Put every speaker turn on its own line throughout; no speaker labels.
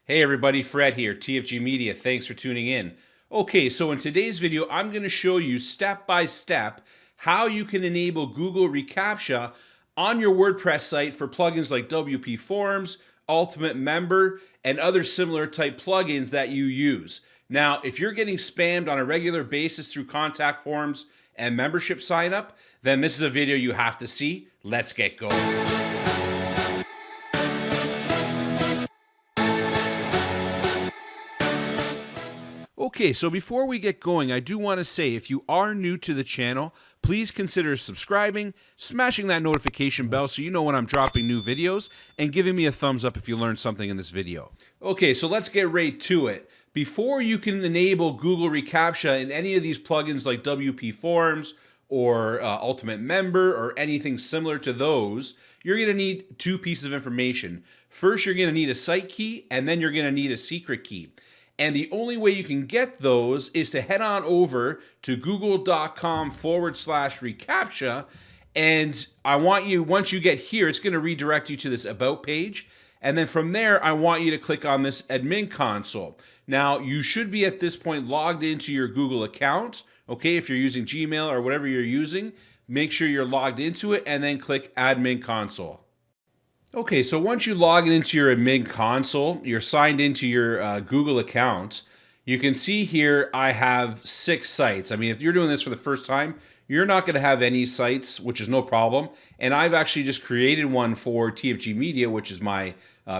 Hey everybody, Fred here, TFG Media. Thanks for tuning in. Okay, so in today's video, I'm going to show you step by step how you can enable Google Recaptcha on your WordPress site for plugins like WP Forms, Ultimate Member, and other similar type plugins that you use. Now, if you're getting spammed on a regular basis through contact forms and membership sign up, then this is a video you have to see. Let's get going. Okay, so before we get going, I do want to say if you are new to the channel, please consider subscribing, smashing that notification bell so you know when I'm dropping new videos, and giving me a thumbs up if you learned something in this video. Okay, so let's get right to it. Before you can enable Google Recaptcha in any of these plugins like WP Forms or Ultimate Member or anything similar to those, you're going to need two pieces of information. First, you're going to need a site key, and then you're going to need a secret key. And the only way you can get those is to head on over to google.com/recaptcha. And I want you, once you get here, it's going to redirect you to this About page. And then from there, I want you to click on this admin console. Now, you should be at this point logged into your Google account. Okay, if you're using Gmail or whatever you're using, make sure you're logged into it and then click admin console. Okay, so once you log into your admin console, you're signed into your Google account, you can see here I have 6 sites. I mean, if you're doing this for the first time, you're not going to have any sites, which is no problem. And I've actually just created one for TFG Media, which is my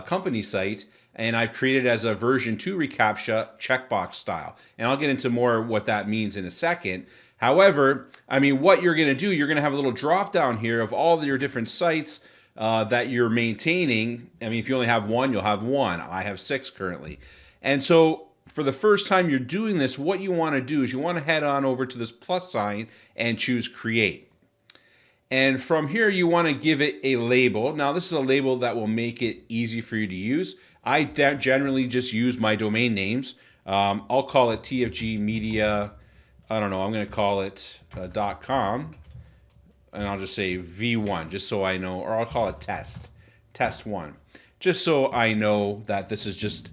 company site, and I've created as a version 2 Recaptcha checkbox style. And I'll get into more what that means in a second. However, I mean, what you're going to do, you're going to have a little drop down here of all your different sites that you're maintaining. I mean, if you only have one, you'll have one. I have 6 currently. And so for the first time you're doing this, what you want to do is you want to head on over to this plus sign and choose create. And from here, you want to give it a label. Now, this is a label that will make it easy for you to use. I generally just use my domain names. I'll call it TFG Media. I don't know. I'm going to call it .com. And I'll just say V1, just so I know, or I'll call it test 1, just so I know that this is just,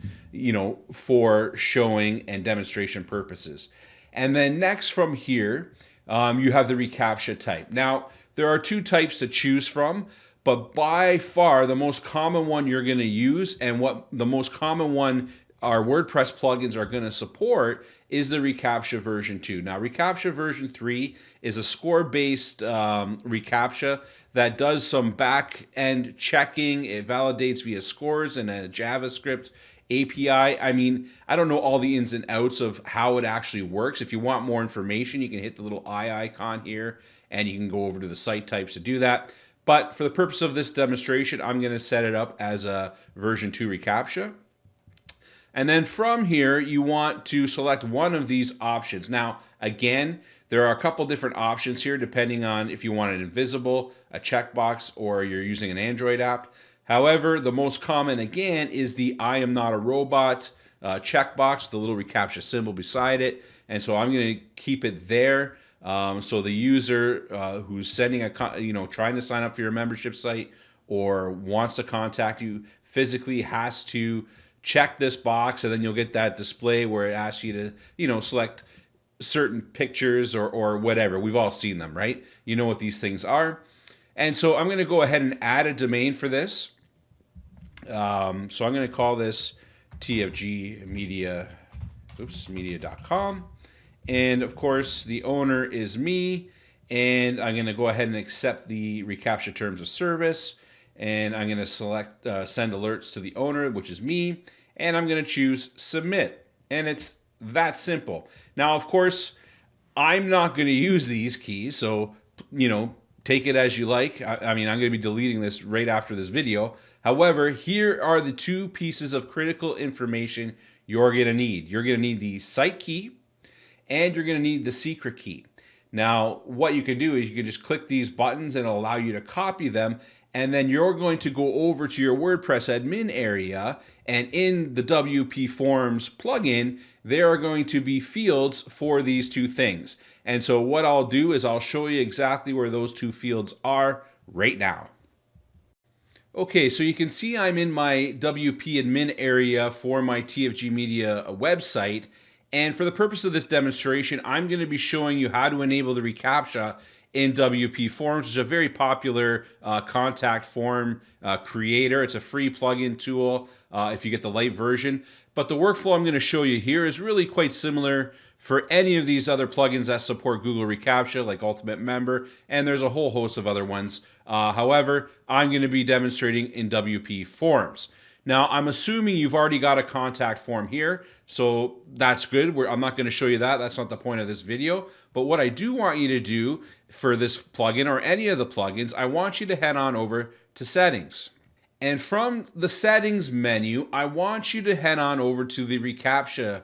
for showing and demonstration purposes. And then next from here, you have the Recaptcha type. Now, there are 2 types to choose from, but by far the most common one you're going to use, and what the most common one our WordPress plugins are going to support, is the Recaptcha version 2. Now, Recaptcha version 3 is a score-based Recaptcha that does some back-end checking. It validates via scores and a JavaScript API. I mean, I don't know all the ins and outs of how it actually works. If you want more information, you can hit the little eye icon here, and you can go over to the site types to do that. But for the purpose of this demonstration, I'm going to set it up as a version 2 Recaptcha. And then from here, you want to select one of these options. Now, again, there are a couple different options here depending on if you want it invisible, a checkbox, or you're using an Android app. However, the most common, again, is the I am not a robot checkbox with the little Recaptcha symbol beside it. And so I'm going to keep it there. So the user who's sending trying to sign up for your membership site or wants to contact you physically has to check this box, and then you'll get that display where it asks you to, select certain pictures or whatever. We've all seen them, right? You know what these things are. And so I'm going to go ahead and add a domain for this. So I'm going to call this TFG Media, media.com. And of course, the owner is me. And I'm going to go ahead and accept the Recaptcha terms of service. And I'm going to select send alerts to the owner, which is me, and I'm going to choose submit. And it's that simple. Now, of course, I'm not going to use these keys, so take it as you like. I mean, I'm going to be deleting this right after this video. However, here are the 2 pieces of critical information you're going to need. You're going to need the site key, and you're going to need the secret key. Now, what you can do is you can just click these buttons and it'll allow you to copy them. And then you're going to go over to your WordPress admin area, and in the WP Forms plugin, there are going to be fields for these 2 things. And so what I'll do is I'll show you exactly where those 2 fields are right now. Okay, so you can see I'm in my WP admin area for my TFG Media website. And for the purpose of this demonstration, I'm going to be showing you how to enable the Recaptcha in WP Forms, which is a very popular contact form creator. It's a free plugin tool if you get the light version. But the workflow I'm going to show you here is really quite similar for any of these other plugins that support Google Recaptcha, like Ultimate Member, and there's a whole host of other ones. However, I'm going to be demonstrating in WP Forms. Now, I'm assuming you've already got a contact form here, so that's good. I'm not going to show you that. That's not the point of this video. But what I do want you to do for this plugin or any of the plugins, I want you to head on over to Settings. And from the Settings menu, I want you to head on over to the Recaptcha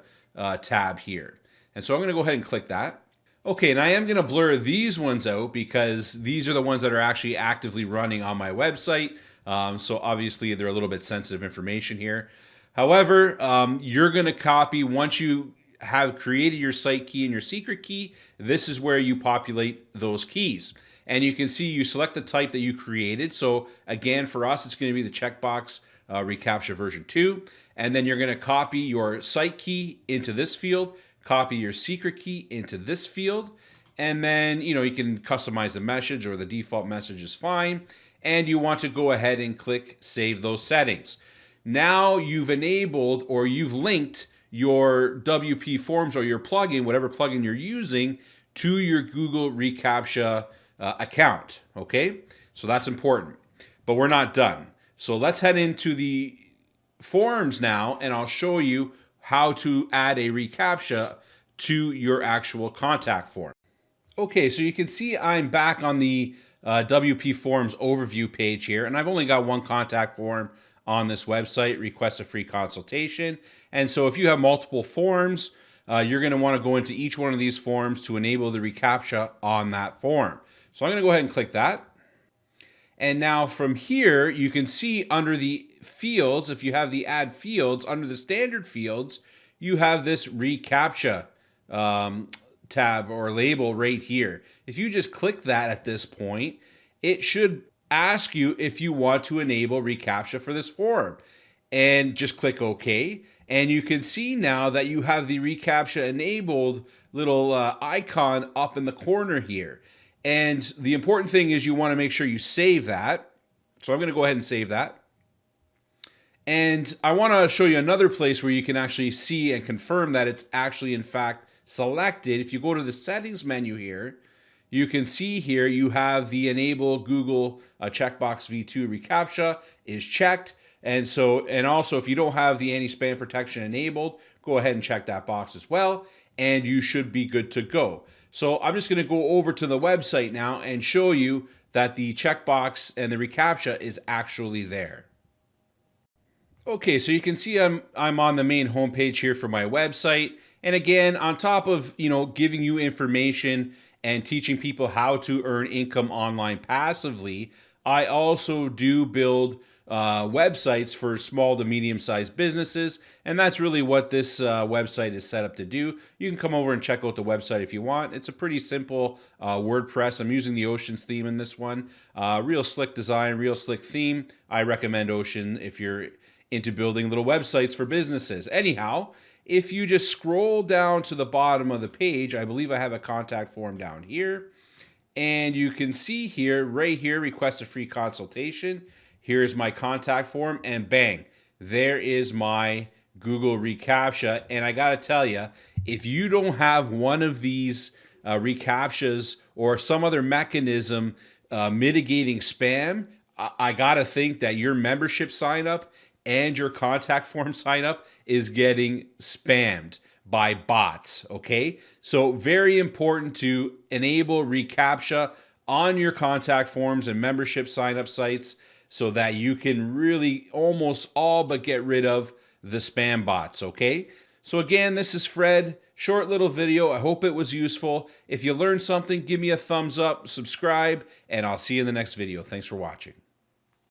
tab here. And so I'm going to go ahead and click that. Okay, and I am going to blur these ones out because these are the ones that are actually actively running on my website. So obviously they're a little bit sensitive information here. However, you're going to copy, once you have created your site key and your secret key, this is where you populate those keys. And you can see you select the type that you created. So again, for us, it's going to be the checkbox Recaptcha version 2. And then you're going to copy your site key into this field, copy your secret key into this field, and then you can customize the message, or the default message is fine. And you want to go ahead and click Save Those Settings. Now you've enabled or you've linked your WP Forms or your plugin, whatever plugin you're using, to your Google Recaptcha account. Okay, so that's important. But we're not done. So let's head into the forms now, and I'll show you how to add a Recaptcha to your actual contact form. Okay, so you can see I'm back on the WP Forms overview page here, and I've only got one contact form on this website, request a free consultation. And so if you have multiple forms, you're going to want to go into each one of these forms to enable the Recaptcha on that form. So I'm going to go ahead and click that. And now from here, you can see under the fields, if you have the add fields, under the standard fields, you have this Recaptcha tab or label right here. If you just click that at this point, it should ask you if you want to enable Recaptcha for this form. And just click OK. And you can see now that you have the Recaptcha enabled little icon up in the corner here. And the important thing is you want to make sure you save that. So I'm going to go ahead and save that. And I want to show you another place where you can actually see and confirm that it's actually in fact selected. If you go to the settings menu here, you can see here you have the enable Google checkbox V2 Recaptcha is checked. And also if you don't have the anti-spam protection enabled, go ahead and check that box as well, and you should be good to go. So I'm just going to go over to the website now and show you that the checkbox and the Recaptcha is actually there. Okay, so you can see I'm on the main homepage here for my website. And again, on top of giving you information and teaching people how to earn income online passively, I also do build websites for small to medium-sized businesses, and that's really what this website is set up to do. You can come over and check out the website if you want. It's a pretty simple WordPress. I'm using the Oceans theme in this one. Real slick design, real slick theme. I recommend Ocean if you're into building little websites for businesses. Anyhow, if you just scroll down to the bottom of the page, I believe I have a contact form down here, and you can see here, right here, request a free consultation. Here's my contact form, and bang, there is my Google Recaptcha. And I got to tell you, if you don't have one of these Recaptchas or some other mechanism mitigating spam, I got to think that your membership sign up and your contact form sign up is getting spammed by bots, okay? So very important to enable Recaptcha on your contact forms and membership sign up sites so that you can really almost all but get rid of the spam bots, okay? So again, this is Fred. Short little video. I hope it was useful. If you learned something, give me a thumbs up, subscribe, and I'll see you in the next video. Thanks for watching.